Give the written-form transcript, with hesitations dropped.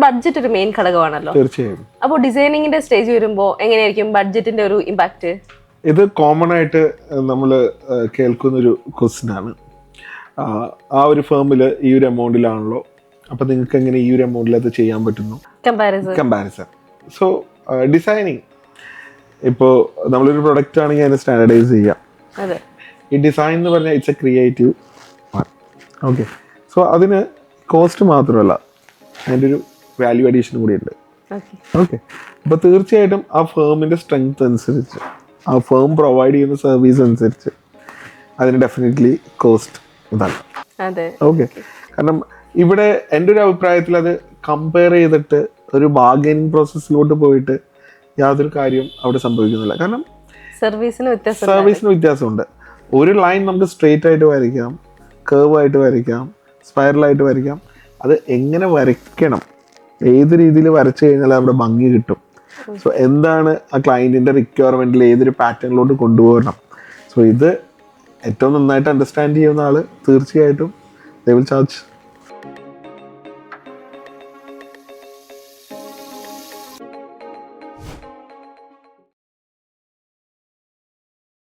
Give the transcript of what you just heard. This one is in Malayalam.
ബഡ്ജറ്റ് ഒരു മെയിൻ ഘടകമാണല്ലോ. തീർച്ചയായും. അപ്പോൾ ഡിസൈനിങ്ങിന്റെ സ്റ്റേജ് വരുമ്പോൾ എങ്ങനെയായിരിക്കും ബഡ്ജറ്റിന്റെ ഒരു ഇമ്പാക്ട്? ഇത് കോമൺ ആയിട്ട് നമ്മൾ കേൾക്കുന്നൊരു ക്വസ്റ്റ്യൻ ആണ്. ആ ഒരു ഫേമിൽ ഈ ഒരു എമൗണ്ടിലാണല്ലോ, അപ്പം നിങ്ങൾക്ക് എങ്ങനെ ഈ ഒരു എമൗണ്ടിൽ അത് ചെയ്യാൻ പറ്റുന്നു? കമ്പാരിസൺ. സോ ഡിസൈനിങ്, ഇപ്പോൾ നമ്മളൊരു പ്രൊഡക്റ്റ് ആണെങ്കിൽ അതിനെ സ്റ്റാൻഡർഡൈസ് ചെയ്യാം. ഈ ഡിസൈൻ എന്ന് പറഞ്ഞാൽ it's A creative part. Okay, so അതിന് കോസ്റ്റ് മാത്രമല്ല, അതിൻ്റെ ഒരു വാല്യൂ അഡീഷൻ കൂടി ഉണ്ട്. ഓക്കെ, അപ്പോൾ തീർച്ചയായിട്ടും ആ ഫേമിൻ്റെ സ്ട്രെങ്ത് അനുസരിച്ച്, ആ ഫേം പ്രൊവൈഡ് ചെയ്യുന്ന സർവീസ് അനുസരിച്ച് അതിന് ഡെഫിനറ്റ്ലി കോസ്റ്റ് ഇതാണ്. ഓക്കെ, കാരണം ഇവിടെ എൻ്റെ ഒരു അഭിപ്രായത്തിൽ അത് കമ്പയർ ചെയ്തിട്ട് ഒരു ബാർഗൈനിങ് പ്രോസസ്സിലോട്ട് പോയിട്ട് യാതൊരു കാര്യം അവിടെ സംഭവിക്കുന്നില്ല. കാരണം സർവീസിന് വ്യത്യാസമുണ്ട്. ഒരു ലൈൻ നമുക്ക് സ്ട്രെയിറ്റ് ആയിട്ട് വരയ്ക്കാം, കർവ് ആയിട്ട് വരയ്ക്കാം, സ്പൈറലായിട്ട് വരയ്ക്കാം. അത് എങ്ങനെ വരയ്ക്കണം, ഏത് രീതിയിൽ വരച്ചു കഴിഞ്ഞാൽ അവിടെ ഭംഗി കിട്ടും. സോ എന്താണ് ആ ക്ലയൻറ്റിൻ്റെ റിക്വയർമെൻറ്റിൽ ഏതൊരു പാറ്റേണിലോട്ട് കൊണ്ടുപോകണം. സോ ഇത് ഏറ്റവും നന്നായിട്ട് അണ്ടർസ്റ്റാൻഡ് ചെയ്യുന്ന ആൾ തീർച്ചയായിട്ടും they will charge